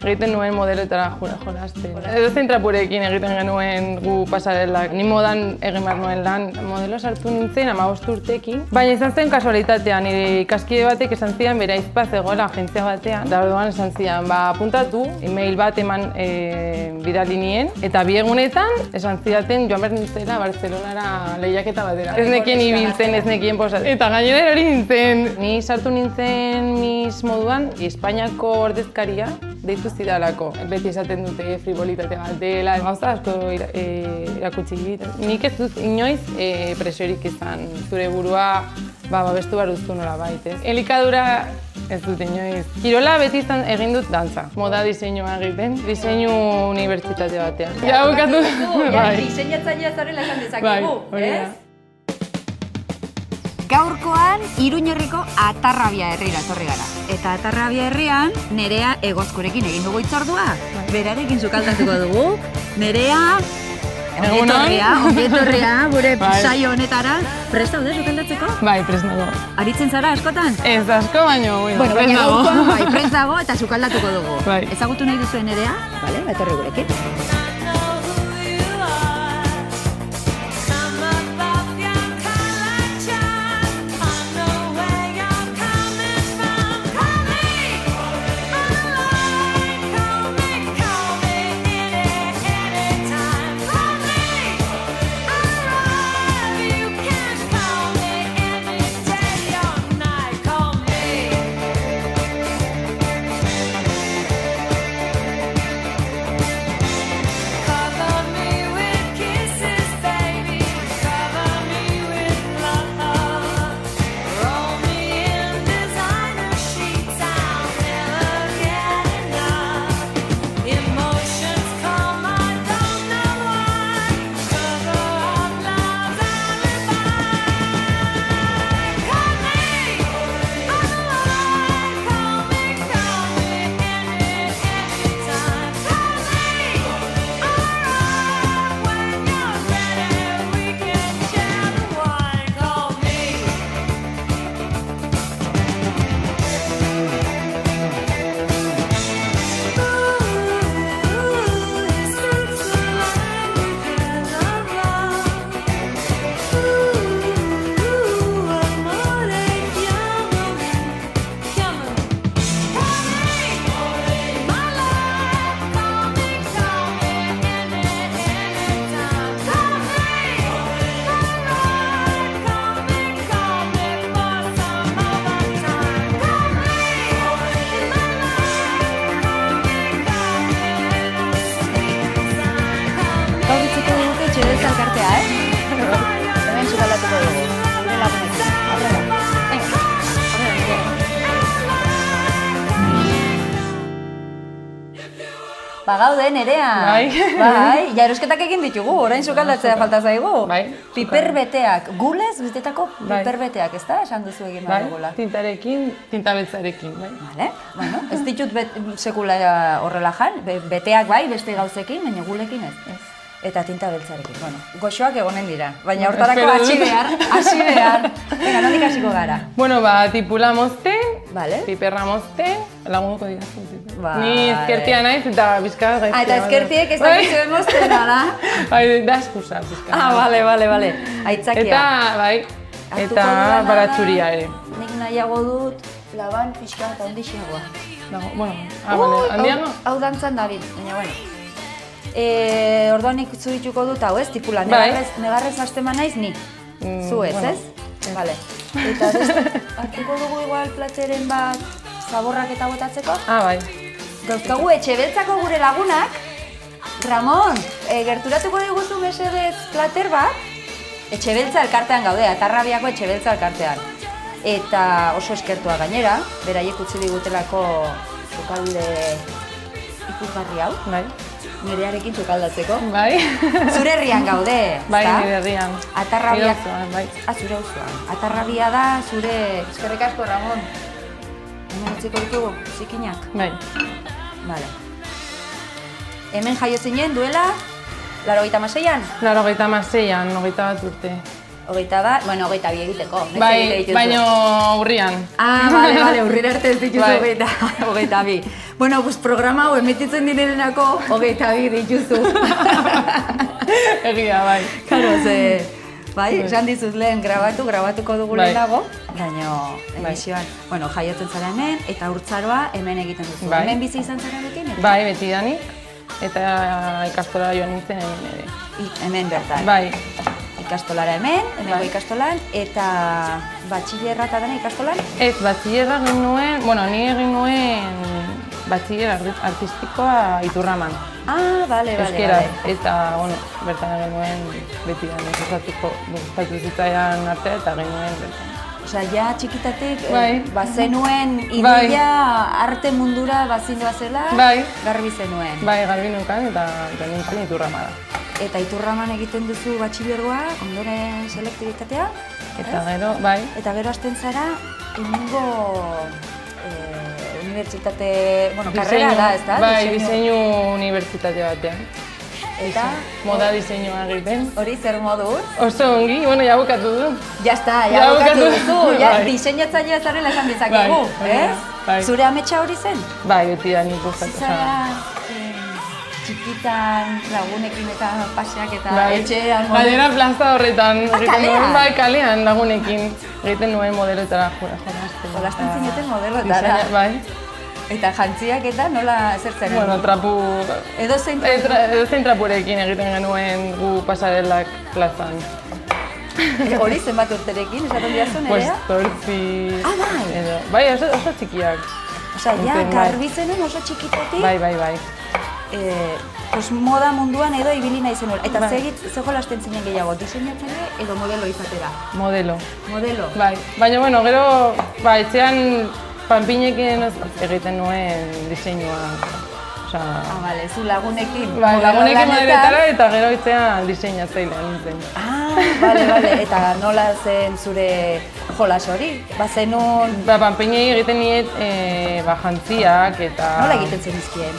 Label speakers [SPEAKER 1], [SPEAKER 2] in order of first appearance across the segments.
[SPEAKER 1] egiten nuen modeletara jolasten. Edozein trapurekin egiten genuen gu pasarelak. Ni modan egin behar nuen lan. Modelo sartu nintzen 15 urtekin. Baina izan zen kasualitatean, nire ikaskide batek esan zidan bere ahizpa zegoela agentzia batean. Da orduan esan zidan, apuntatu, email bat eman bidali nien. Eta bi egunetan esan zidaten joan behar nintzela Barcelonara lehiaketa batera. Ez nekien ibiltzen, ez nekien posatzen. Eta gainera hori nintzen. Ni sartu nintzen Miss moduan, Espainiako ordezkaria deitu zidalako. Beti esaten dute fribolitate bat dela, gauza asko erakutsi egiten. Nik ez dut inoiz presiorik izan, zure burua babestu behar duzu nolabait, ez? Elikadura ez dut inoiz. Kirola beti egin dut dantza. Moda diseinua egiten, diseinu unibertsitate batean. Ja, bukatu.
[SPEAKER 2] Diseinatzailea zarela esan dezakegu, ez?
[SPEAKER 3] Gaurkoan, Iruñerriko Atarrabia herrira etorri gara. Eta Atarrabia herrian, Nerea Egozkorekin egin dugu hitzordua. Berarekin sukaldatuko dugu. Nerea, ongietorria, gure saio honetara. Prest daude sukaldatzeko?
[SPEAKER 1] Bai, prest nago.
[SPEAKER 3] Aritzen zara askotan?
[SPEAKER 1] Ez asko, baina
[SPEAKER 3] prest dago. Bai, prest dago eta sukaldatuko dugu.
[SPEAKER 1] Bai.
[SPEAKER 3] Ezagutu nahi duzuen Nerea? Bale, etorri gurekin. Bagaude, Nerea. Bai, jarosketak egin ditugu, orain sukaldatzea falta zaigu.
[SPEAKER 1] Bai.
[SPEAKER 3] Piperbeteak, gulez betetako piperbeteak, ez da? Esan duzu egin behar dugula.
[SPEAKER 1] Tintarekin, tintabeltzarekin, bai.
[SPEAKER 3] Vale, bueno, ez ditut sekula horrela jan, beteak bai, beste gauzekin, baina gulekin ez. Eta tinta beltzarekin. Bueno, goxoak egonen dira, baina hortarako hasi behar. Venga, nondik hasiko gara?
[SPEAKER 1] Bueno, tipula mozten, piperra mozten, lagunduko dira. Ni ezkertia naiz eta bizkaz gaiztia.
[SPEAKER 3] Eta ezkertiek ez dakizuen moztena da?
[SPEAKER 1] Bai, da eskusa bizkaz.
[SPEAKER 3] Bale. Aitzakia.
[SPEAKER 1] Eta baratxuria ere.
[SPEAKER 3] Nik nahiago dut laban pixka eta ondixiagoa.
[SPEAKER 1] Handiago?
[SPEAKER 3] Hau dantzan dabil, baina bueno. Orduan nik zurituko dut hau, ez? Tipula, negarrez hasteman naiz ni. Zu ez, ez? Bale. Eta hartuko dugu igual plateren bat zaborrak eta botatzeko?
[SPEAKER 1] Bai.
[SPEAKER 3] Dauzkagu Etxebeltzako gure lagunak. Ramon, gerturatuko diguzu mesedez plater bat? Etxebeltza elkartean gaude, Atarrabiako Etxebeltza elkartean. Eta oso eskertua gainera, beraiek utzi digutelako sukalde ikusgarri hau.
[SPEAKER 1] Bai.
[SPEAKER 3] Nerearekin sukaldatzeko.
[SPEAKER 1] Bai.
[SPEAKER 3] Zure herrian gaude, ezta?
[SPEAKER 1] Bai, nire herrian.
[SPEAKER 3] Atarrabia.
[SPEAKER 1] Bai.
[SPEAKER 3] Zure auzoan. Atarrabia da zure... Eskerrik asko, Ramon. Hemen utziko ditugu, zikinak.
[SPEAKER 1] Bai.
[SPEAKER 3] Vale. Hemen jaio zinen duela, 86an?
[SPEAKER 1] 86an, 21 urte.
[SPEAKER 3] 22 egiteko.
[SPEAKER 1] Bai, baina urrian.
[SPEAKER 3] Bale, urrira arte ez dituzu 22. Bueno, pues programa hau emititzen direnenako 22 dituzu.
[SPEAKER 1] Egia, bai.
[SPEAKER 3] Karo, bai, esan dizut lehen grabatuko dugu lehenago, baina emisioan, bueno, jaiotzen zara hemen, eta urtzaroa hemen egiten duzu.
[SPEAKER 1] Bai.
[SPEAKER 3] Hemen bizi izan zara beti?
[SPEAKER 1] Bai, beti danik, eta ikastolara joan nintzen hemen ere.
[SPEAKER 3] Hemen bertan.
[SPEAKER 1] Bai.
[SPEAKER 3] Ikastolara hemengo ikastolan, eta batxillerra eta dena ikastolan?
[SPEAKER 1] Ez, batxillerra egin nuen, bueno, ni egin nuen batxiller artistikoa Iturraman.
[SPEAKER 3] Ah, bale.
[SPEAKER 1] Euskeraz, eta, bueno, bertan egin nuen beti danik, gustatu zitzaidan artea eta egin nuen bertan.
[SPEAKER 3] Osea, ja txikitatik,
[SPEAKER 1] Bai.
[SPEAKER 3] bazenuen ideia arte mundura bazindua zela,
[SPEAKER 1] Bai.
[SPEAKER 3] garbi zenuen.
[SPEAKER 1] Bai, garbi nukan eta nintzen Iturramada.
[SPEAKER 3] Eta Iturraman egiten duzu batxillergoa, ondoren selektibitatea.
[SPEAKER 1] Eta gero, bai.
[SPEAKER 3] Eta gero hasten zara, hemengo unibertsitate, bueno, karrera da, ez da?
[SPEAKER 1] Bai, diseinu unibertsitate batean.
[SPEAKER 3] Eta?
[SPEAKER 1] Moda diseinua egiten.
[SPEAKER 3] Hori zer moduz?
[SPEAKER 1] Oso ongi, bueno, ja bukatu du.
[SPEAKER 3] Ja está,
[SPEAKER 1] Ja
[SPEAKER 3] bukatu
[SPEAKER 1] bukatu.
[SPEAKER 3] duzu, ja
[SPEAKER 1] Bai.
[SPEAKER 3] diseinatzailea zarela esan dezakegu, ez?
[SPEAKER 1] Bai.
[SPEAKER 3] Zure ametsa hori zen?
[SPEAKER 1] Bai, beti da nik gustatu.
[SPEAKER 3] Zara txikitan lagunekin eta paseak eta
[SPEAKER 1] Bai.
[SPEAKER 3] etxean
[SPEAKER 1] Gainera plaza horretan egiten
[SPEAKER 3] kalean?
[SPEAKER 1] nuen, bai, kalean lagunekin egiten nuen modeloetara jolasten.
[SPEAKER 3] Jolasten zineten modeloetara.
[SPEAKER 1] Bai.
[SPEAKER 3] Eta jantziak eta nola zertzen?
[SPEAKER 1] Bueno, trapu...
[SPEAKER 3] Edozein
[SPEAKER 1] Edozein trapurekin egiten genuen gu pasarelak plazan.
[SPEAKER 3] hori zenbat urterekin, esaten diazu
[SPEAKER 1] Pues
[SPEAKER 3] nerea?
[SPEAKER 1] 8...
[SPEAKER 3] Ah, bai.
[SPEAKER 1] Edo. Bai, oso txikiak.
[SPEAKER 3] Osea, ja,
[SPEAKER 1] Bai.
[SPEAKER 3] garbi zenuen oso txikitetik,
[SPEAKER 1] Bai.
[SPEAKER 3] pues moda munduan edo ibili nahi zenuen. Eta
[SPEAKER 1] Bai.
[SPEAKER 3] ze jolasten zinen gehiago, diseinatzaile edo modelo izatera?
[SPEAKER 1] Modelo.
[SPEAKER 3] Modelo?
[SPEAKER 1] Bai, baina, bueno, gero, etxean panpinekin egiten nuen diseinua. Osea,
[SPEAKER 3] Ah, bale, zu lagunekin.
[SPEAKER 1] bai, lagunekin
[SPEAKER 3] modelo
[SPEAKER 1] modeletara
[SPEAKER 3] lanetan.
[SPEAKER 1] eta gero etxean diseinatzailea nintzen.
[SPEAKER 3] Ah, bale, eta nola zen zure jolas hori? Bazenun,
[SPEAKER 1] Panpinei egiten niet jantziak eta...
[SPEAKER 3] nola egiten zenizkien?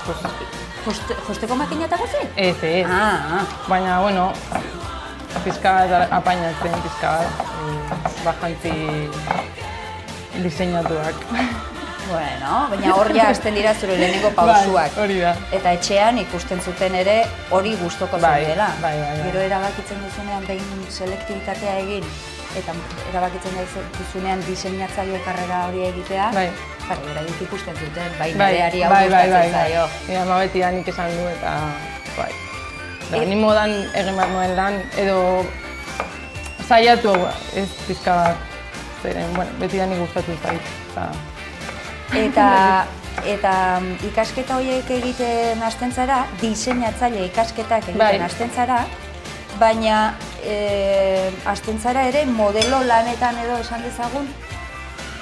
[SPEAKER 1] Pues,
[SPEAKER 3] Josteko makina eta gazi?
[SPEAKER 1] ez.
[SPEAKER 3] Ah,
[SPEAKER 1] Baina, bueno, pizka bat apainatzen, pizka bat, jantzi diseinatuak.
[SPEAKER 3] bueno, baina hor ja hasten dira zure lehenengo pausuak.
[SPEAKER 1] Bai, hori da.
[SPEAKER 3] Eta etxean ikusten zuten ere hori gustoko
[SPEAKER 1] Bai,
[SPEAKER 3] zenuela.
[SPEAKER 1] bai.
[SPEAKER 3] Gero erabakitzen duzunean behin selektibitatea egin, eta erabakitzen duzunean diseinatzaile karrera hori egitea,
[SPEAKER 1] Bai.
[SPEAKER 3] Jara, beraiek ikusten zuten, bai nereari hau gustatzen zaio.
[SPEAKER 1] Nire ama beti da nik esan du eta, bai. Ni modan egin behar nuen lan, edo saiatu ez pizka bat, zeren, bueno, beti da nik gustatu zait.
[SPEAKER 3] Eta ikasketa horiek egiten hasten zara, diseinatzaile ikasketak egiten
[SPEAKER 1] Bai.
[SPEAKER 3] hasten zara, baina hasten zara ere modelo lanetan edo esan dezagun,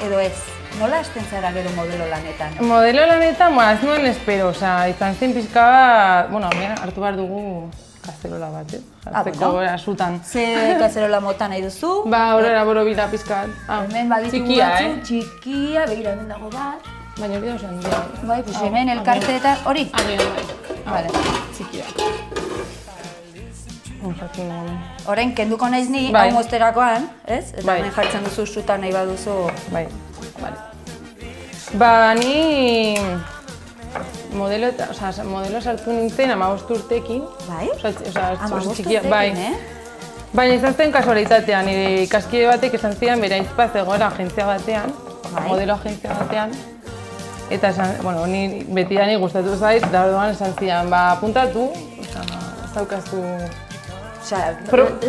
[SPEAKER 3] edo ez. Nola hasten zara gero modelo lanetan?
[SPEAKER 1] Modelo lanetan, ez nuen espero, izan zen pizka bat, bueno, hartu behar dugu kazerola bat, jartzeko asutan.
[SPEAKER 3] Ze kazerola mota nahi duzu?
[SPEAKER 1] Horrela borobila pizka bat.
[SPEAKER 3] Hemen baditugu
[SPEAKER 1] Txikia,
[SPEAKER 3] batzu, txikia, begira hemen dago bat.
[SPEAKER 1] Baina hori da oso handia.
[SPEAKER 3] Bai, pues hemen elkarte eta hori?
[SPEAKER 1] Vale, txikia. Jakin nahi.
[SPEAKER 3] Orain, kenduko naiz ni,
[SPEAKER 1] Bai.
[SPEAKER 3] hau mozterakoan, ez? Eta
[SPEAKER 1] Bai.
[SPEAKER 3] hemen jartzen duzu sutan nahi baduzu.
[SPEAKER 1] Bai, ni modelo sartu nintzen 15 urtekin.
[SPEAKER 3] Bai?
[SPEAKER 1] Oso txikia,
[SPEAKER 3] urtekin,
[SPEAKER 1] bai. Baina izan zen kasualitatean, nire ikaskide batek esan zidan bere ahizpa zegoela agentzia batean,
[SPEAKER 3] Bai.
[SPEAKER 1] modelo agentzia batean. Eta bueno, ni beti da ni gustatu zait, da orduan esan zidan, apuntatu, ez daukazu...
[SPEAKER 3] Osea,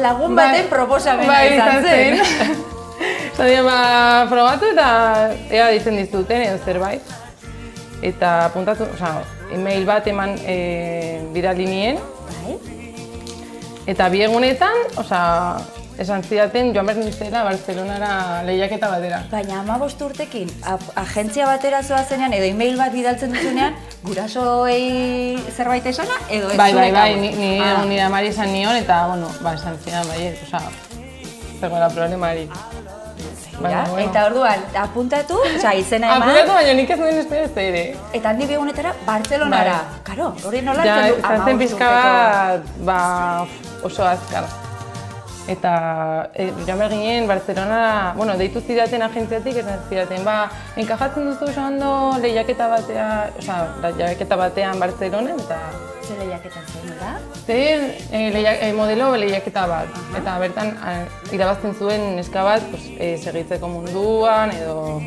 [SPEAKER 3] lagun baten proposamena
[SPEAKER 1] bai,
[SPEAKER 3] izan zen.
[SPEAKER 1] Esan dian, probatu eta ea ditzen dizuten edo zerbait. Eta apuntatu, e-mail bat eman bidali nien.
[SPEAKER 3] Bai?
[SPEAKER 1] Eta bi egunetan, esan zidaten joan behar nintzela Barcelonara lehiaketa batera.
[SPEAKER 3] Baina 15 urtekin, agentzia batera zoazenean edo e-mail bat bidaltzen duzunean, gurasoei zerbait esana edo ez
[SPEAKER 1] Bai,
[SPEAKER 3] zuek
[SPEAKER 1] nire amari esan nion eta, esan zidan, zegoela problemarik.
[SPEAKER 3] Ja, eta orduan, apuntatu, izena eman,
[SPEAKER 1] Apuntatu, baina nik ez nuen espero ez ere.
[SPEAKER 3] eta handi egunetara Barcelonara. Karo, hori nola
[SPEAKER 1] Ja,
[SPEAKER 3] hartzen du
[SPEAKER 1] izan zen pizka bat, oso azkar. Eta joan behar ginen Barcelona, deitu zidaten agentziatik, esan zidaten, enkajatzen duzu oso ondo lehiaketa batean Barcelonan, eta...
[SPEAKER 3] Zer lehiaketan zen, da?
[SPEAKER 1] Modelo lehiaketa bat, eta bertan irabazten zuen neska bat segitzeko munduan, edo...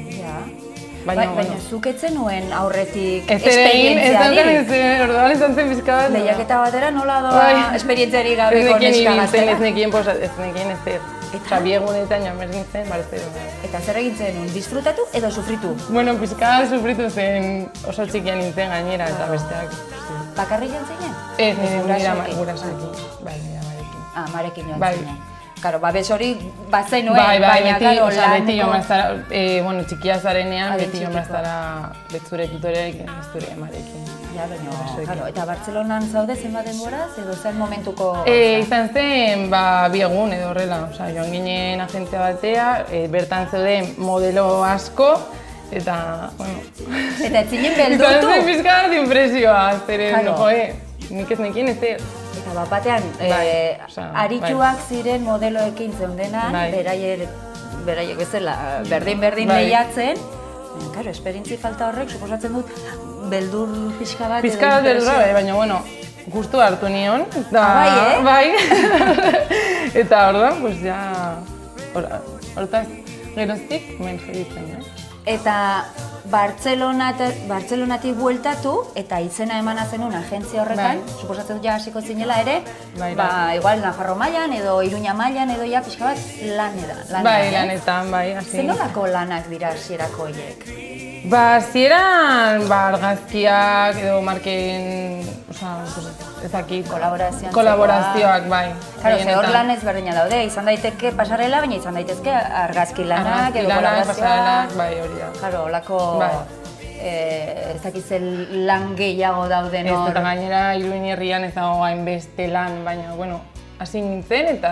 [SPEAKER 3] Baina zuk etzen nuen aurretik
[SPEAKER 1] esperientziarik. Orduan izan zen pixka bat.
[SPEAKER 3] Lehiaketa batera nola doa esperientziarik gabeko neska gaztela?
[SPEAKER 1] Ez nekien ezer. Eta biegunetan joan behar gintzen, Barcelona.
[SPEAKER 3] Eta zer egin zen, disfrutatu edo sufritu?
[SPEAKER 1] Pixka sufritu zen oso txikian nintzen gainera eta besteak.
[SPEAKER 3] Bakarrik joan zinen?
[SPEAKER 1] Ez, nire gurasoekin. Bai, nire amarekin.
[SPEAKER 3] Amarekin joan zinen. Karo, babes hori bazen nuen,
[SPEAKER 1] baina karo beti joan bazara, txikia zarenean, beti joan bazara betzure tutoreak, ez zure amarekin.
[SPEAKER 3] Ja, baina, eta Bartzelonan zaude zenbat denboraz, edo zen momentuko...
[SPEAKER 1] Izan zen, 2 egun edo horrela, joan ginen agentzia batea, bertan zeuden modelo asko, eta,
[SPEAKER 3] Eta ez zinen beldurtu?
[SPEAKER 1] Izan zen pixka bat impresioa, zeren, nik ez nekien ezer.
[SPEAKER 3] Eta batean, aritxuak ziren modeloekin zeundenan, beraiek bezala berdin lehiatzen. Karo, esperientzi falta horrek, suposatzen dut, beldur pixka bat edo
[SPEAKER 1] Pixka bat beldurra, baina, justu hartu nion.
[SPEAKER 3] Bai,
[SPEAKER 1] Eta orduan, hortaz, geroztik, men jeditzen,
[SPEAKER 3] Eta Bartzelonatik bueltatu eta izena emana zenun agentzia horretan, suposatzen dut hasiko zinela ere, igual Nafarro mailan edo Iruña mailan edo pixka bat lanetan.
[SPEAKER 1] Lanetan, hasi.
[SPEAKER 3] Zer nolako lanak dira hasierako horiek?
[SPEAKER 1] Hasieran argazkiak edo marken, kolaborazioak, bai.
[SPEAKER 3] Karo, hor lan ezberdina daude, izan daiteke pasarela, baina izan daitezke argazki lanak edo kolaborazioak.
[SPEAKER 1] Bai, hori da.
[SPEAKER 3] Karo, holako ez dakitzen lan gehiago dauden hor.
[SPEAKER 1] Ez, eta gainera Iruin herrian ez dago hainbeste lan, baina, hasi nintzen eta...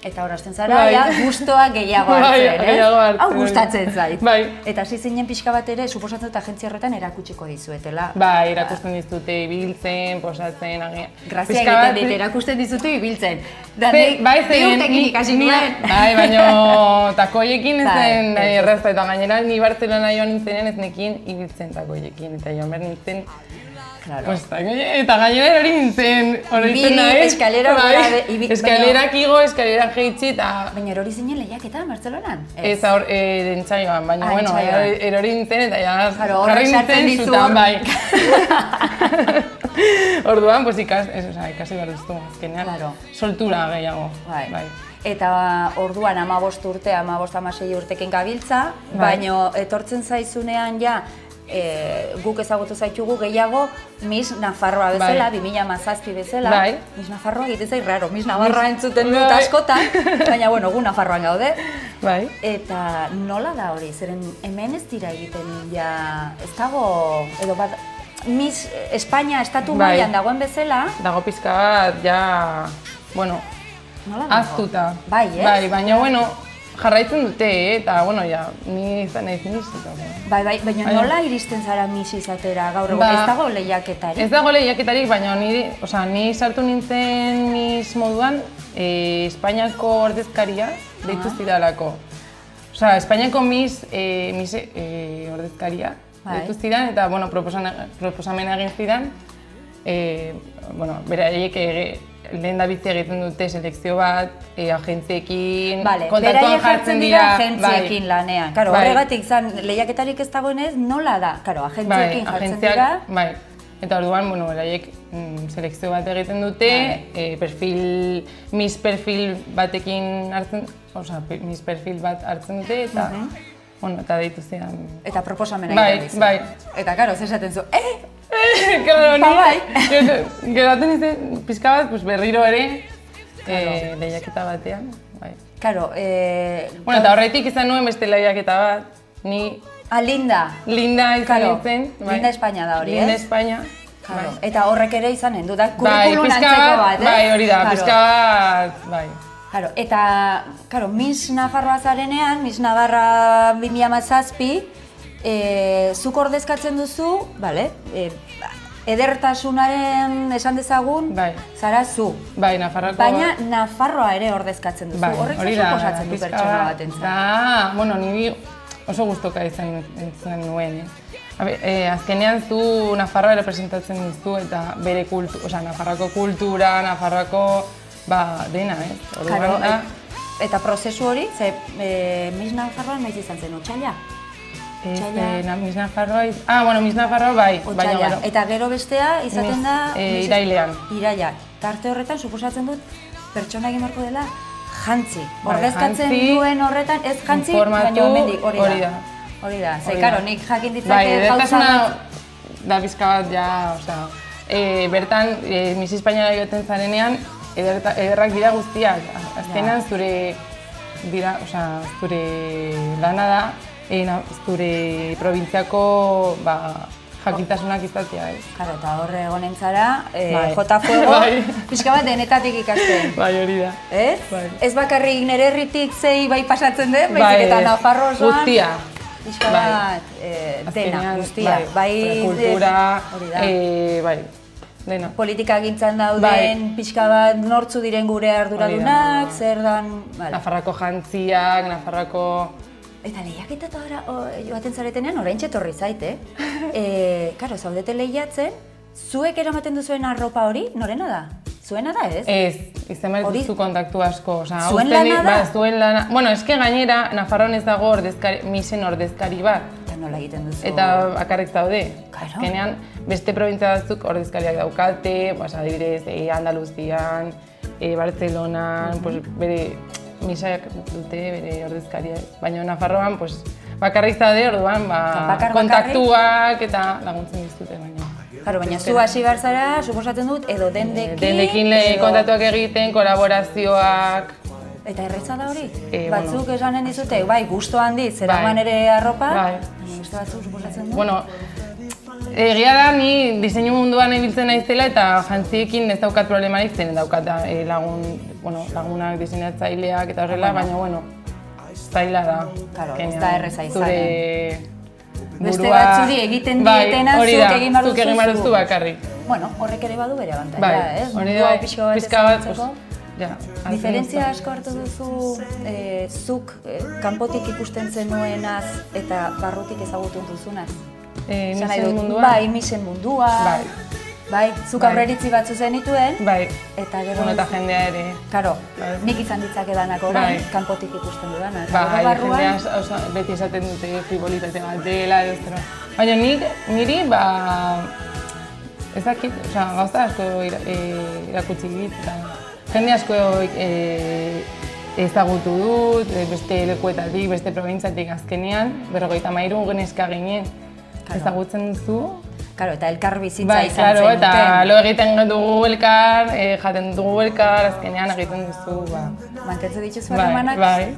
[SPEAKER 3] Eta horazten zara, gustoa gehiago hartzen, Hau gustatzen zait. Eta hasi zinen pixka bat ere, suposatzen dut agentzia horretan erakutsiko dizuetela.
[SPEAKER 1] Erakusten dizute ibiltzen, posatzen,
[SPEAKER 3] Grazia egiten dit, erakusten dizute ibiltzen. Bi urtekin ikasi nuen.
[SPEAKER 1] Baina takoiekin ez den errazta, eta gainera ni Bartzelona joan nintzenen ez nekin ibiltzen takoiekin, eta joan behar nintzen. Eta gainera hori nintzen, eskalerak igo, eskalerak jeitzi eta...
[SPEAKER 3] Baina erori zinen lehiaketan, Bartzelonan?
[SPEAKER 1] Ez, dentsaioan, baina, erori nintzen eta
[SPEAKER 3] jarri nintzen zutan,
[SPEAKER 1] bai. Orduan, ikasi behar duztu, azkenean, soltura gehiago.
[SPEAKER 3] Eta orduan 15 urte, 15-16 urtekin gabiltza, baina etortzen zaizunean guk ezagutu zaitugu gehiago Miss Nafarroa bezala, 2017 bezala. Miss Nafarroa egiten zait raro, Miss Navarra entzuten dut askotan, baina gu Nafarroan gaude. Eta nola da hori, zeren hemen ez dira egiten ez dago, edo bat, Miss Espainia estatu mailan dagoen bezala.
[SPEAKER 1] Dago pizka bat, aztuta. Baina, jarraitzen dute, eta, ni izan naiz Miss.
[SPEAKER 3] Baina nola iristen zara Miss izatera gaur egun? Ez dago lehiaketarik?
[SPEAKER 1] Ez dago lehiaketarik, baina ni sartu nintzen Miss moduan Espainiako ordezkaria deitu zidalako. Espainiako Miss ordezkaria deitu zidan, eta proposamena egin zidan. Beraiek lehen da bizi egiten dute selekzio bat, agentziekin, kontaktuan jartzen dira.
[SPEAKER 3] Agentziekin lanean. Horregatik izan, lehiaketarik ez dagoenez, nola da? Agentziekin jartzen dira.
[SPEAKER 1] Eta orduan, beraiek selekzio bat egiten dute, Miss perfil batekin hartzen, Miss perfil bat hartzen dute, eta deitu zidan.
[SPEAKER 3] Eta proposamena egiten dizu. Eta, zesaten zu,
[SPEAKER 1] Geratzen izan pixka bat berriro ere lehiaketa batean. Eta horretik izan nuen beste lehiaketa bat, ni...
[SPEAKER 3] Linda.
[SPEAKER 1] Linda izan nintzen.
[SPEAKER 3] Linda Espainia da hori, ez?
[SPEAKER 1] Linda Espainia.
[SPEAKER 3] Eta horrek ere izanen du, da kurrikulun antzeko bat, ez?
[SPEAKER 1] Bai, hori da, pixka bat, bai.
[SPEAKER 3] Eta, Miss Nafarroa zarenean, Miss Navarra 2017, zuk ordezkatzen duzu, edertasunaren esan dezagun,
[SPEAKER 1] Bai.
[SPEAKER 3] zara zu.
[SPEAKER 1] Bai, Nafarroako...
[SPEAKER 3] Baina Nafarroa ere ordezkatzen duzu.
[SPEAKER 1] Bai,
[SPEAKER 3] Horrek
[SPEAKER 1] hori
[SPEAKER 3] zer
[SPEAKER 1] da,
[SPEAKER 3] suposatzen du
[SPEAKER 1] pixka
[SPEAKER 3] pertsona
[SPEAKER 1] bat.
[SPEAKER 3] batentzat.
[SPEAKER 1] Bueno, niri oso gustoka izan nuen. Azkenean zu Nafarroa representatzen duzu eta bere Nafarroako kultura, Nafarroako dena, ez?
[SPEAKER 3] Claro, eta prozesu hori, ze Miss Nafarroa noiz izan zen, otsaila?
[SPEAKER 1] Miss Nafarroa... Miss Nafarroa bai.
[SPEAKER 3] Otsaila. Eta gero bestea izaten da...
[SPEAKER 1] Irailean.
[SPEAKER 3] Iraila. Tarte horretan, suposatzen dut, pertsona egin beharko dela jantzi. Ordezkatzen duen horretan, ez jantzi, baina hemendik hori da. Hori da. Ze, karo, nik jakin ditzake gauza bat...
[SPEAKER 1] Da pizka bat, ja, bertan, Miss Espainiara joten zarenean, ederrak dira guztiak. Azkenan zure lana da, zure probintziako jakintasunak izatea, ez?
[SPEAKER 3] Karo, eta horre egonentzara, J. Fuego, pixka bat denetatik ikasten.
[SPEAKER 1] Bai, hori da.
[SPEAKER 3] Ez? Ez bakarrik nire herritik zei bai pasatzen den, baizik eta Nafarro osoan.
[SPEAKER 1] Guztia.
[SPEAKER 3] Pixka bat, dena, guztia. Bai,
[SPEAKER 1] kultura, bai, dena.
[SPEAKER 3] Politika gintzan dauden, pixka bat nortzu diren gure arduradunak, zer dan...
[SPEAKER 1] Nafarrako jantziak, Nafarrako...
[SPEAKER 3] Eta lehiaketa joaten zaretenean oraintxe etorri zait, Karo, zaudete lehiatzen, zuek eramaten duzuen arropa hori, norena da? Zuena da, ez?
[SPEAKER 1] Ez, izan behar duzu kontaktu asko.
[SPEAKER 3] Zuen lana da?
[SPEAKER 1] Zuen lana... Bueno, eske gainera, Nafarroan ez dago misen ordezkari bat.
[SPEAKER 3] Eta nola egiten duzu?
[SPEAKER 1] Eta bakarrik zaude.
[SPEAKER 3] Claro.
[SPEAKER 1] Azkenean, beste probintzia batzuk ordezkariak daukate, adibidez, Andaluzian, Bartzelonan, bere misak dute, bere ordezkariak. Baina Nafarroan, bakarrik zaude, orduan, kontaktuak eta laguntzen dizute baina.
[SPEAKER 3] Claro, baina zu hasi behar zara, suposatzen dut, edo dendekin...
[SPEAKER 1] Dendekin kontatuak egiten, kolaborazioak...
[SPEAKER 3] Eta erretza da hori? Batzuk esanen dizute, bai, gusto handiz, zeraman ere arropa, beste batzuk suposatzen dut?
[SPEAKER 1] Bueno, egia da, ni diseinu munduan ibiltzen naizela eta jantziekin ez daukat problemarik, zen daukat lagunak, diseinatzaileak eta horrela, baina, bueno, zaila da.
[SPEAKER 3] Claro, ez da erreza izanen. Beste batzuri egiten dietena, zuk egin baduzu
[SPEAKER 1] bakarrik.
[SPEAKER 3] Bueno, horrek ere badu bere abantaila, ez?
[SPEAKER 1] Hori da, pixka bat,
[SPEAKER 3] diferentzia asko hartu duzu, zuk kanpotik ikusten zenuenaz eta barrutik ezagutu duzunaz?
[SPEAKER 1] Misen munduan?
[SPEAKER 3] Bai, misen munduan. Bai, zuk aurreritzi batzu zenituen.
[SPEAKER 1] Bai,
[SPEAKER 3] eta gero...
[SPEAKER 1] eta jendea ere.
[SPEAKER 3] Karo, nik izan ditzake danak orain, kanpotik ikusten dudanak.
[SPEAKER 1] Bai, jendea beti esaten dute frivolitate bat dela, baina niri, ez dakit, gauza asko irakutsi dit, jende asko ezagutu dut, beste lekuetatik, beste probintzatik azkenean, 53 geneska ginen, ezagutzen duzu.
[SPEAKER 3] Karo, eta elkar bizitza izan zen.
[SPEAKER 1] Eta lo egiten dugu elkar, jaten dugu elkar, azkenean egiten duzu,
[SPEAKER 3] Mantentzen dituzu harremanak?
[SPEAKER 1] Bai.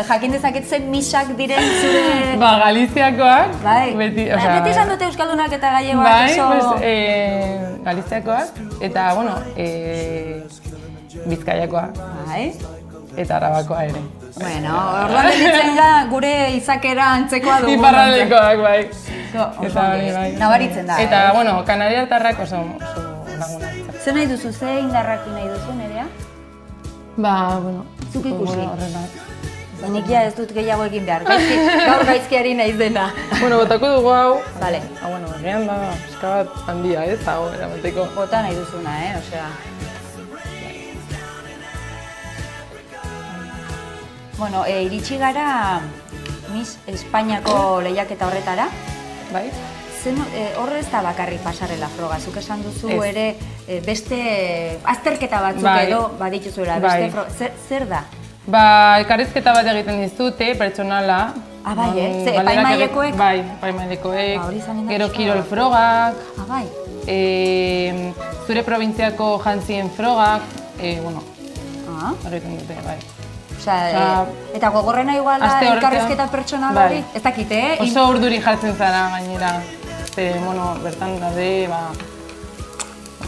[SPEAKER 3] Jakin dezaket zen misak diren zure...
[SPEAKER 1] Galiziakoak.
[SPEAKER 3] Bai.
[SPEAKER 1] Beti
[SPEAKER 3] izan dute euskaldunak eta gallegoak oso...
[SPEAKER 1] Galiziakoak, eta, bueno, Bizkaiakoak.
[SPEAKER 3] Bai.
[SPEAKER 1] Eta Arabakoa ere.
[SPEAKER 3] Bueno, orduan delitzen da gure izakera antzekoa dugu.
[SPEAKER 1] Iparraldekoak, bai.
[SPEAKER 3] Nabaritzen da.
[SPEAKER 1] Eta, bueno, kanariartarrak oso lagunak.
[SPEAKER 3] Zer nahi duzu, ze indarrak nahi duzu, Nerea?
[SPEAKER 1] Bueno,
[SPEAKER 3] zuk ikusi. Nik ja ez dut gehiago egin behar, gaur gaizkiari naiz dena.
[SPEAKER 1] Bueno, botako dugu hau.
[SPEAKER 3] Bale.
[SPEAKER 1] Bueno, horrean da, pixka bat handia, ez? Hau, eramateko.
[SPEAKER 3] Bota nahi duzuna, osea. Bueno, iritsi gara Miss Espainiako lehiaketa horretara.
[SPEAKER 1] Bai.
[SPEAKER 3] Horre ez da bakarrik pasarela froga, zuk esan duzu ere beste azterketa batzuk edo badituzuela, zer da?
[SPEAKER 1] Elkarrizketa bat egiten dizute, pertsonala.
[SPEAKER 3] Bai, epaimailekoek?
[SPEAKER 1] Bai, epaimailekoek, gero kirol frogak, zure probintziako jantzien frogak, egiten dute, bai.
[SPEAKER 3] Eta gogorrena igual da elkarrizketa pertsonal hori? Ez dakite,
[SPEAKER 1] oso urduri jartzen zara gainera. Bertan daude,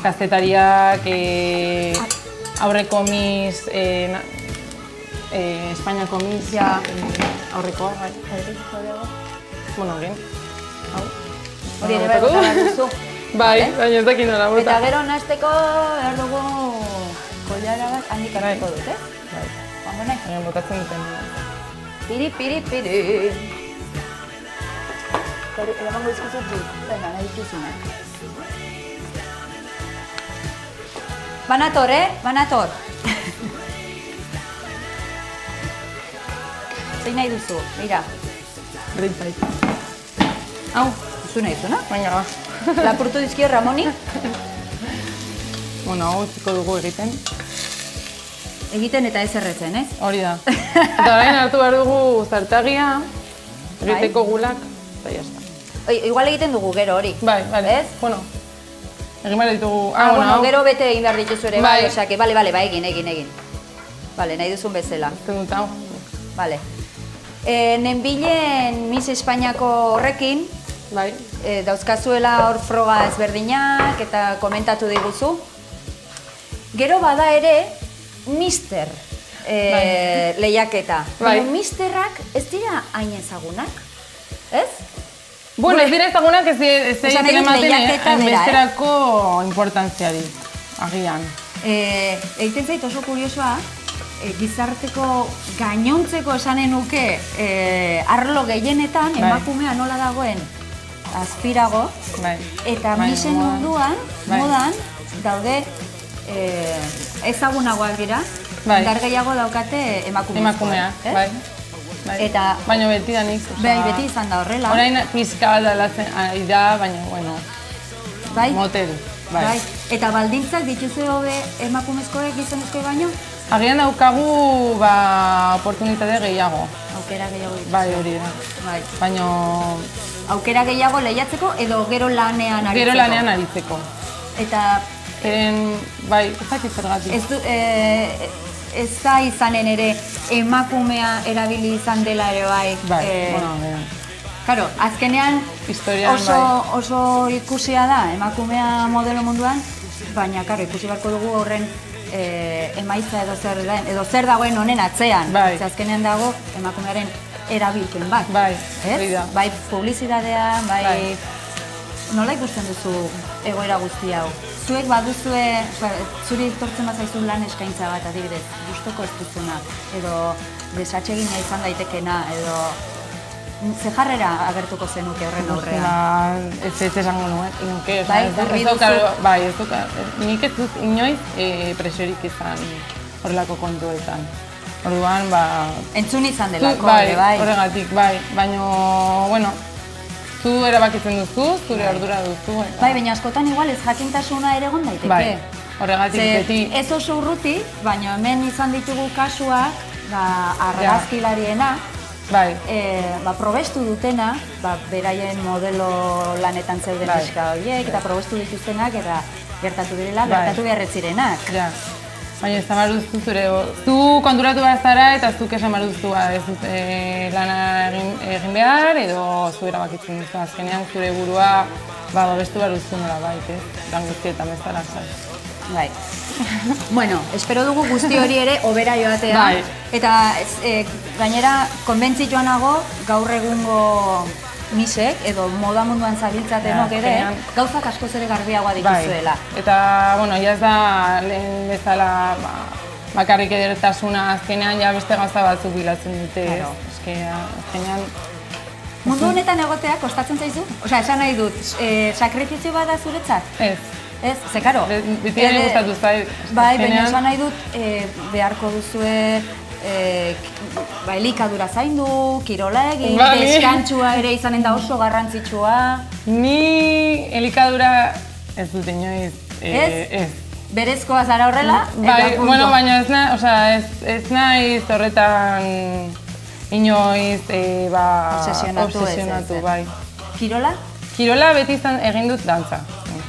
[SPEAKER 1] kazetariak, aurreko Miss, Espainiako Miss, aurrekoa, bai. Bueno, bien.
[SPEAKER 3] Hori ere bai gota bat duzu.
[SPEAKER 1] Bai,
[SPEAKER 3] Vale?
[SPEAKER 1] baina ez dakit nola bota.
[SPEAKER 3] Eta gero nahasteko behar dugu kollara bat handik hartuko dut,
[SPEAKER 1] Bai,
[SPEAKER 3] Joango nahi?
[SPEAKER 1] baina botatzen duten.
[SPEAKER 3] Piri, piri, piri. Eramango izkizut dut, nahi dituzunak. Banator, Banator. Zein nahi duzu, mira.
[SPEAKER 1] Great bite. Hau,
[SPEAKER 3] Zu nahi zuna?
[SPEAKER 1] baina ba.
[SPEAKER 3] Lapurtu dizkio Ramoni.
[SPEAKER 1] Bueno, hau utziko dugu egiten.
[SPEAKER 3] Egiten eta ez erretzen, ez?
[SPEAKER 1] Hori da. Eta orain hartu behar dugu zartagia, egiteko gulak, eta jazta.
[SPEAKER 3] Igual egiten dugu gero hori.
[SPEAKER 1] Bai, bale.
[SPEAKER 3] Ez?
[SPEAKER 1] Bueno, egin behar ditugu.
[SPEAKER 3] Bueno, gero bete egin behar dituzu ere, bai,
[SPEAKER 1] Bai.
[SPEAKER 3] osea, bale, egin. Bale, nahi duzun bezala.
[SPEAKER 1] Zen dut hau.
[SPEAKER 3] Bale. Nenbilen Miss Espainiako horrekin,
[SPEAKER 1] Bai.
[SPEAKER 3] dauzkazuela hor froga ezberdinak eta komentatu diguzu. Gero bada ere, mister lehiaketa.
[SPEAKER 1] Bai.
[SPEAKER 3] Baina misterrak ez dira hain ezagunak, ez?
[SPEAKER 1] Bueno, ez dira ezagunak ez
[SPEAKER 3] Osa, nahi
[SPEAKER 1] egiten
[SPEAKER 3] dut
[SPEAKER 1] ematen
[SPEAKER 3] lehiaketa bera,
[SPEAKER 1] hainbesterako importantziari, agian.
[SPEAKER 3] Egiten zait oso kuriosoa, gizarteko gainontzeko esanen nuke arlo gehienetan
[SPEAKER 1] Bai.
[SPEAKER 3] emakumea nola dagoen azpirago,
[SPEAKER 1] Bai.
[SPEAKER 3] eta
[SPEAKER 1] Bai,
[SPEAKER 3] misen
[SPEAKER 1] modan.
[SPEAKER 3] munduan,
[SPEAKER 1] Bai.
[SPEAKER 3] modan daude ezagunagoak dira,
[SPEAKER 1] Bai.
[SPEAKER 3] indar gehiago daukate emakumeak.
[SPEAKER 1] Emakumeak, bai. Bai.
[SPEAKER 3] Eta-
[SPEAKER 1] baina beti danik.
[SPEAKER 3] Bai, beti izan da horrela.
[SPEAKER 1] Orain pizka bat alatzen ari da, baina, bueno,
[SPEAKER 3] Bai?
[SPEAKER 1] motel. Bai.
[SPEAKER 3] Eta baldintzak dituzue hobe emakumezkoek gizonezkoek baino?
[SPEAKER 1] Agian daukagu, oportunitate gehiago.
[SPEAKER 3] Aukera gehiago dituzue.
[SPEAKER 1] Bai, hori da.
[SPEAKER 3] Bai.
[SPEAKER 1] Baina,
[SPEAKER 3] Aukera gehiago lehiatzeko edo gero lanean aritzeko?
[SPEAKER 1] gero lanean aritzeko.
[SPEAKER 3] Eta
[SPEAKER 1] Bai, ez dakit zergatik.
[SPEAKER 3] ez da izanen ere emakumea erabili izan dela ere bai.
[SPEAKER 1] Bai, bueno, bera.
[SPEAKER 3] Claro, azkenean
[SPEAKER 1] Historian,
[SPEAKER 3] oso ikusia da emakumea modelo munduan, baina claro, ikusi beharko dugu horren emaitza edo zer dagoen honen atzean.
[SPEAKER 1] Bai.
[SPEAKER 3] Ze azkenean dago emakumearen erabilpen bat.
[SPEAKER 1] Bai,
[SPEAKER 3] ez?
[SPEAKER 1] hori da.
[SPEAKER 3] Bai publizitatean,
[SPEAKER 1] Bai.
[SPEAKER 3] Nola ikusten duzu egoera guzti hau? Zuek baduzue, zuri tortzen bazaizu lan eskaintza bat, adibidez, gustoko ez duzuna, edo desatsegina izan daitekena, edo ze jarrera agertuko zenuke horren aurrean?
[SPEAKER 1] Ez esango nuke.
[SPEAKER 3] Bai, garbi duzu.
[SPEAKER 1] Bai, ez duk, nik ez dut inoiz presiorik izan horrelako kontuetan. Orduan,
[SPEAKER 3] Entzun izan delako,
[SPEAKER 1] bai,
[SPEAKER 3] bai.
[SPEAKER 1] horregatik, bai. Baina, bueno, zu erabakitzen duzu, zure ardura duzu. Eta...
[SPEAKER 3] Bai, baina askotan igual ez jakintasuna ere egon daiteke.
[SPEAKER 1] Bai, horregatik beti.
[SPEAKER 3] Ez oso urruti, baina hemen izan ditugu kasuak, argazkilariena,
[SPEAKER 1] Bai.
[SPEAKER 3] Probestu dutena, beraien modelo lanetan zeuden
[SPEAKER 1] Bai.
[SPEAKER 3] pixka horiek, eta probestu dituztenak, eta gertatu direla,
[SPEAKER 1] Bai.
[SPEAKER 3] gertatu beharretzirenak.
[SPEAKER 1] Ja. Baina ez tamar duzu zu konturatu behar zara eta zuk esan behar duzu ez dut lana egin behar edo zu erabakitzen duzu azkenean zure burua babestu behar duzu nola baita, lan guztietan bezala.
[SPEAKER 3] Bai. Bueno, espero dugu guzti hori ere hobera joatea.
[SPEAKER 1] Bai.
[SPEAKER 3] Eta gainera konbentzituan nago gaur egungo misek edo moda munduan zabiltzatenok ere
[SPEAKER 1] azkenean.
[SPEAKER 3] gauzak askoz ere garbiagoa dituzuela.
[SPEAKER 1] Eta, bueno, ja ez da lehen bezala bakarrik edertasuna azkenean ja beste gauza batzuk bilatzen dute.
[SPEAKER 3] Claro.
[SPEAKER 1] Azkenean
[SPEAKER 3] Mundu honetan egotea kostatzen zaizu? Osea, esan nahi dut, sakrifizio bat da zuretzat?
[SPEAKER 1] ez.
[SPEAKER 3] Ez, ze karo.
[SPEAKER 1] Beti ere gustatu zait.
[SPEAKER 3] Bai, baina esan nahi dut, beharko duzue elikadura zaindu, kirola egin,
[SPEAKER 1] Bai.
[SPEAKER 3] deskantsua ere izanen da oso garrantzitsua.
[SPEAKER 1] Ni elikadura ez dut inoiz. Ez.
[SPEAKER 3] Berezkoa zara horrela,
[SPEAKER 1] Bai,
[SPEAKER 3] eta punto.
[SPEAKER 1] bueno, baina ez naiz horretan inoiz obsesionatu, bai.
[SPEAKER 3] Kirola?
[SPEAKER 1] Kirola beti egin dut dantza.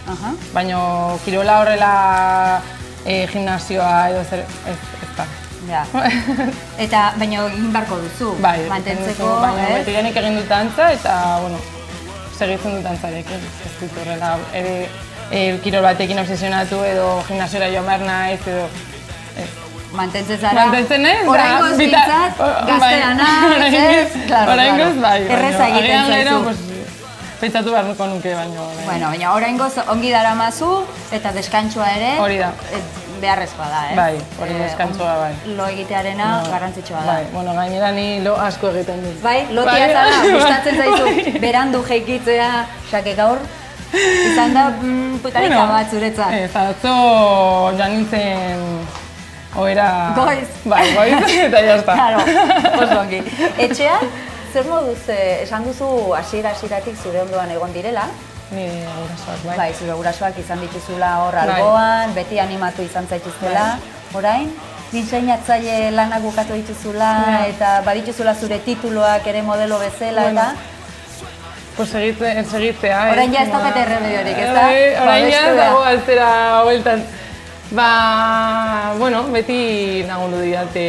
[SPEAKER 3] Aha.
[SPEAKER 1] Baina kirola horrela gimnasioa edo zer, ez da.
[SPEAKER 3] Ja. Eta, baina egin barko duzu,
[SPEAKER 1] Bai,
[SPEAKER 3] mantentzeko,
[SPEAKER 1] baina beti genik egin dut dantza eta, bueno, segitzen dut dantzarekin. Ez dut horrela, kirol batekin obsesionatu edo gimnasiora joan behar naiz edo...
[SPEAKER 3] Mantentzen zara,
[SPEAKER 1] Mantentzen ez,
[SPEAKER 3] oraingoz bintzat, gaztea naiz, ez? Claro,
[SPEAKER 1] Oraingoz, bai.
[SPEAKER 3] Erreza egiten
[SPEAKER 1] Agian gero,
[SPEAKER 3] zaizu.
[SPEAKER 1] pentsatu beharko nuke baino.
[SPEAKER 3] Bueno, baina oraingoz ongi daramazu eta deskantsua ere.
[SPEAKER 1] Hori da.
[SPEAKER 3] Beharrezkoa da,
[SPEAKER 1] Bai, hori deskantsua bai.
[SPEAKER 3] Lo egitearena garrantzitsua da.
[SPEAKER 1] Bai, bueno, gainera ni lo asko egiten dut.
[SPEAKER 3] Bai, lotia zara, gustatzen zaizu berandu jeikitzea, osake gaur izan da putarika bat zuretzat.
[SPEAKER 1] Atzo joan nintzen ohera...
[SPEAKER 3] Goiz.
[SPEAKER 1] Bai, goiz, eta jazta.
[SPEAKER 3] Claro, oso ongi. Etxean, zer moduz, esan duzu hasieratik zure ondoan egon direla?
[SPEAKER 1] Nire gurasoak, bai.
[SPEAKER 3] Bai, zure gurasoak izan dituzula hor alboan, beti animatu izan zaituztela. Orain, diseinatzaile lanak bukatu dituzula eta badituzula zure tituloak ere modelo bezala eta...
[SPEAKER 1] Pues segitzea.
[SPEAKER 3] Orain ja ez topete erremediorik, ez da?
[SPEAKER 1] Orain ja dago altzera bueltan. Bueno, beti lagundu didate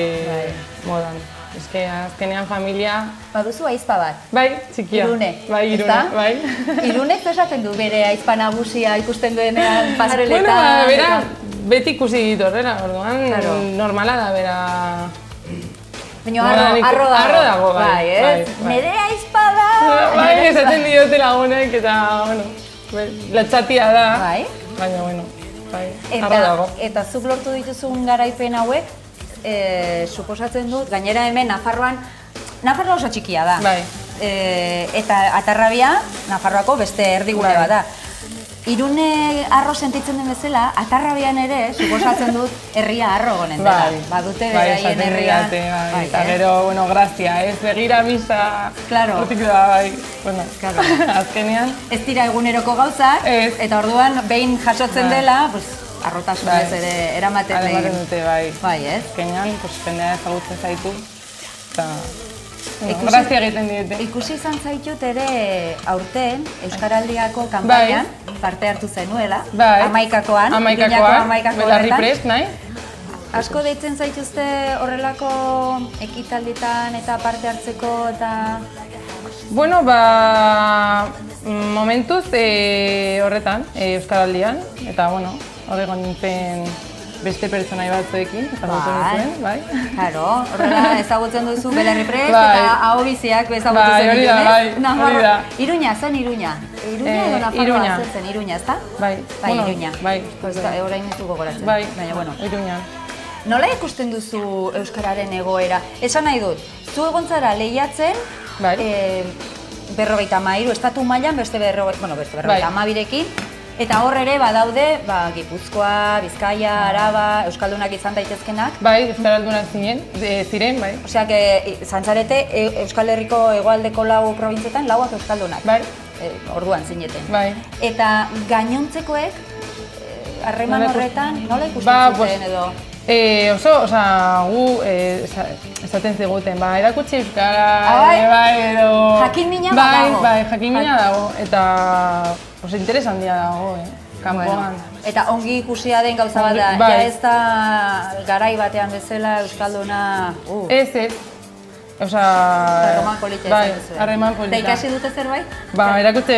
[SPEAKER 1] modan. Ez que azkenean familia...
[SPEAKER 3] Baduzu aizpa bat?
[SPEAKER 1] Bai, txikia.
[SPEAKER 3] Irune.
[SPEAKER 1] Bai, Irune, bai.
[SPEAKER 3] Irunek esaten du bere aizpa nagusia ikusten duenean pasareletan?
[SPEAKER 1] Bueno, bera, beti ikusi ditu horrela, orduan normala da bera...
[SPEAKER 3] Baina arro dago,
[SPEAKER 1] bai.
[SPEAKER 3] Nere aizpa da!
[SPEAKER 1] Bai, esaten diote lagunek eta, bueno, latxatia da. Bai. Baina, bueno, arro dago.
[SPEAKER 3] Eta zuk lortu dituzun garaipen hauek, suposatzen dut, gainera hemen Nafarroa oso txikia da.
[SPEAKER 1] Bai.
[SPEAKER 3] Eta Atarrabia, Nafarroako beste erdigune bat da. Irune harro sentitzen den bezala, Atarrabian ere, suposatzen dut, herria harro gonen dela. Badute beraien herria.
[SPEAKER 1] Eta gero, bueno, grazia, ez begira misa.
[SPEAKER 3] Claro.
[SPEAKER 1] Hortik da, bai, bueno, azkenean.
[SPEAKER 3] Ez dira eguneroko gauzak, eta orduan behin jasotzen dela, arrotasunez ere eramaten dut.
[SPEAKER 1] Eramaten dute, bai.
[SPEAKER 3] Bai, ez?
[SPEAKER 1] Azkenean, jendea ezagutzen zaitu. Grazia egiten diete.
[SPEAKER 3] Ikusi izan zaitut ere aurten Euskaraldiako kanpainan parte hartu zenuela. Amaikakoan.
[SPEAKER 1] Belarri prest, nahi?
[SPEAKER 3] Asko deitzen zaituzte horrelako ekitalditan eta parte hartzeko eta...
[SPEAKER 1] Bueno, momentuz horretan, Euskaraldian. Eta, bueno, horregon nintzen beste pertsonai batzuekin, ezagutu nituen, bai? Claro,
[SPEAKER 3] horrela ezagutzen duzu Belarri prest eta hau biziak ezagutu zen dituen, ez?
[SPEAKER 1] Hori da.
[SPEAKER 3] Iruña, zen Iruña? Iruña edo Nafarroa zen Iruña, ezta?
[SPEAKER 1] Bai,
[SPEAKER 3] Iruña.
[SPEAKER 1] Bai.
[SPEAKER 3] Orain ez du gogoratzen, baina, bueno.
[SPEAKER 1] Iruña.
[SPEAKER 3] Nola ikusten duzu Euskararen egoera? Esan nahi dut, zu egontzara lehiatzen, 53, estatu mailan beste 52rekin, eta hor ere badaude Gipuzkoa, Bizkaia, Araba, euskaldunak izan daitezkenak.
[SPEAKER 1] Bai, euskaldunak ziren, bai.
[SPEAKER 3] Osea, zantzarete Euskal Herriko hegoaldeko 4 probintzietan 4 euskaldunak.
[SPEAKER 1] Bai.
[SPEAKER 3] Orduan zineten.
[SPEAKER 1] Bai.
[SPEAKER 3] Eta gainontzekoek, harreman horretan, nola ikusten zuten edo?
[SPEAKER 1] Gu esaten ziguten, erakutsi euskara, edo...
[SPEAKER 3] Jakin mina bat dago.
[SPEAKER 1] Bai, jakin mina dago, eta interes handia dago, kanpoan.
[SPEAKER 3] Eta ongi ikusia den gauza bat da, ja ez da garai batean bezala euskalduna...
[SPEAKER 1] Ez.
[SPEAKER 3] Harreman polita izan zuen.
[SPEAKER 1] Harreman polita.
[SPEAKER 3] Eta ikasi dute zerbait?
[SPEAKER 1] Erakutsi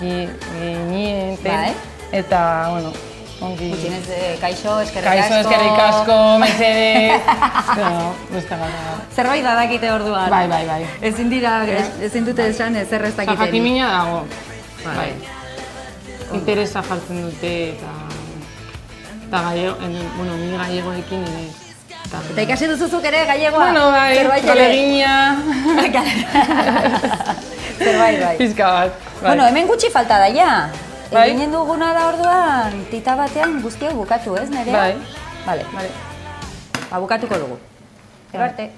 [SPEAKER 1] ginen, eta, bueno, ongi...
[SPEAKER 3] Gutxinez, kaixo, eskerrik asko...
[SPEAKER 1] Kaixo, eskerrik asko, mesedez... Beste gara.
[SPEAKER 3] Zerbait badakite orduan.
[SPEAKER 1] Bai.
[SPEAKER 3] Ezin dute esan ezer ez dakiten.
[SPEAKER 1] Jakimina dago. Bai. Interesa jartzen dute eta ni gallegoekin ere.
[SPEAKER 3] Eta ikasi duzuzuk ere gallegoa?
[SPEAKER 1] Bueno, bai, kolegina...
[SPEAKER 3] Zerbait, bai.
[SPEAKER 1] Pizka bat.
[SPEAKER 3] Bueno, hemen gutxi falta da, ja. Eginen duguna da orduan, tita batean guztiak bukatu, ez, Nerea?
[SPEAKER 1] Bai.
[SPEAKER 3] Bale. Bukatuko dugu. Gero arte.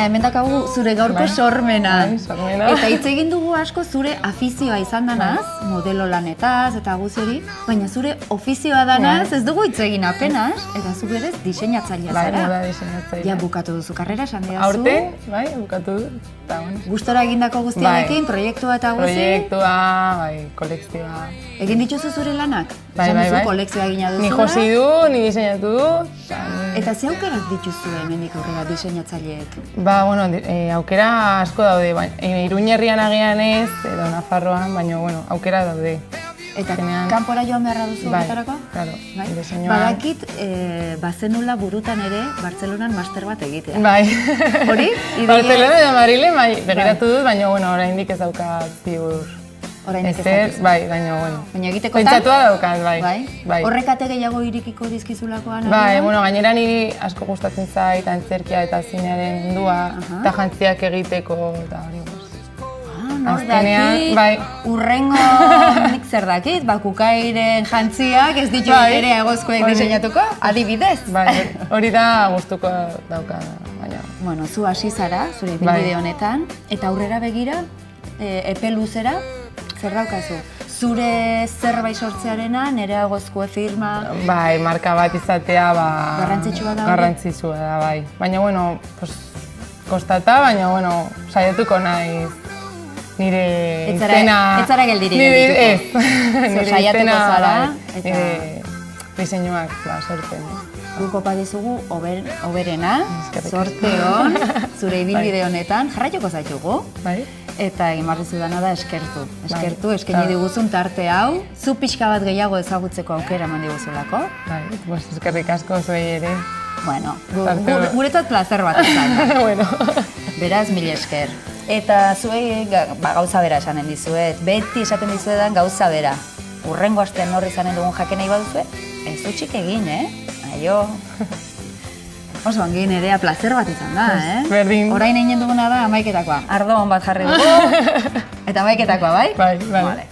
[SPEAKER 3] baina hemen dakagu zure gaurko sormena.
[SPEAKER 1] Bai, sormena.
[SPEAKER 3] Eta hitz egin dugu asko zure afizioa izan danaz, modelo lanetaz eta guzti, baina zure ofizioa danaz ez dugu hitz egin apenas, eta zu berez diseinatzailea
[SPEAKER 1] Bai,
[SPEAKER 3] zara.
[SPEAKER 1] moda diseinatzailea.
[SPEAKER 3] Ja bukatu duzu karrera, esan didazu.
[SPEAKER 1] Aurten, bai, bukatu dut. Eta, bueno.
[SPEAKER 3] Gustora egindako guztiarekin, proiektua eta guzti.
[SPEAKER 1] Proiektua, bai, kolekzioa.
[SPEAKER 3] Egin dituzu zure lanak?
[SPEAKER 1] Bai,
[SPEAKER 3] Esan
[SPEAKER 1] bai,
[SPEAKER 3] duzu
[SPEAKER 1] bai.
[SPEAKER 3] kolekzioa egina duzula.
[SPEAKER 1] Ni josi du, ni diseinatu du.
[SPEAKER 3] Eta ze aukerak dituzu hemendik aurrera diseinatzaileek?
[SPEAKER 1] Ba, bueno, aukera asko daude, Iruñerrian agian ez, edo Nafarroan, baina, bueno, aukera daude.
[SPEAKER 3] Eta
[SPEAKER 1] Azkenean-
[SPEAKER 3] kanpora joan beharra duzu
[SPEAKER 1] Bai,
[SPEAKER 3] horretarako?
[SPEAKER 1] claro,
[SPEAKER 3] Bai?
[SPEAKER 1] diseinuan.
[SPEAKER 3] Badakit, bazenula burutan ere Bartzelonan master bat egitea.
[SPEAKER 1] Bai.
[SPEAKER 3] Hori?
[SPEAKER 1] Barcelona eta Madrilen, bai, begiratu dut, baina, bueno, oraindik ez daukat ziur.
[SPEAKER 3] Oraindik ez
[SPEAKER 1] Ezer,
[SPEAKER 3] dakizu.
[SPEAKER 1] bai, baina, bueno.
[SPEAKER 3] Baina egitekotan?
[SPEAKER 1] Pentsatua daukat, bai.
[SPEAKER 3] Bai? Horrekate gehiago irikiko dizkizulakoan?
[SPEAKER 1] Bai, bueno, gainera niri asko gustatzen zait antzerkia eta zinearen mundua, eta jantziak egiteko, eta hori guz.
[SPEAKER 3] Nor
[SPEAKER 1] Azkenean,
[SPEAKER 3] daki,
[SPEAKER 1] bai.
[SPEAKER 3] urrengo nik zer dakit, kukairen jantziak ez ditu
[SPEAKER 1] Bai.
[SPEAKER 3] ere egozkoek
[SPEAKER 1] Hori.
[SPEAKER 3] diseinatuko, adibidez.
[SPEAKER 1] Bai, hori da gustuko dauka, baina.
[SPEAKER 3] Bueno, zu hasi zara, zure
[SPEAKER 1] Bai.
[SPEAKER 3] bideo honetan, eta aurrera begira, epe luzera, zer daukazu? Zure zerbait sortzearena, nire agozkue firma,
[SPEAKER 1] Bai, marka bat izatea, ba...
[SPEAKER 3] Garrantzitsua da hori?
[SPEAKER 1] Garrantzitsua da, bai. Baina, bueno, pues, kostata, baina, bueno, saiatuko naiz nire izena...
[SPEAKER 3] Ez zara geldirik
[SPEAKER 1] Nire,
[SPEAKER 3] geldituko.
[SPEAKER 1] ez. Nire
[SPEAKER 3] Saiatuko
[SPEAKER 1] izena,
[SPEAKER 3] zara,
[SPEAKER 1] bai,
[SPEAKER 3] eta-
[SPEAKER 1] nire diseinuak, ba, sortzen.
[SPEAKER 3] Guk opa dizugu oberena,
[SPEAKER 1] Eskerrik
[SPEAKER 3] sorte hon, zure ibilbide honetan, jarraituko zaitugu.
[SPEAKER 1] Bai?
[SPEAKER 3] Eta egin behar dizudana da eskertu. Eskertu,
[SPEAKER 1] Bai,
[SPEAKER 3] eskaini
[SPEAKER 1] claro.
[SPEAKER 3] diguzun tarte hau, zu pixka bat gehiago ezagutzeko aukera eman diguzulako.
[SPEAKER 1] Bai, pues, eskerrik asko zuei ere.
[SPEAKER 3] Bueno,
[SPEAKER 1] Tarte hau.
[SPEAKER 3] guretzat plazer bat izan da.
[SPEAKER 1] Bueno.
[SPEAKER 3] Beraz, mila esker. Eta zuei gauza bera esanen dizuet, beti esaten dizuetan gauza bera. Urrengo astean norri izanen dugun jake nahi baduzue, ez utxik egin, Aio. Oso ongi nerea plazer bat izan da,
[SPEAKER 1] Berdin.
[SPEAKER 3] Orain egin duguna da amaiketakoa. Ardo on bat jarri dugu, eta amaiketakoa, bai?
[SPEAKER 1] Bai, bai.
[SPEAKER 3] Vale.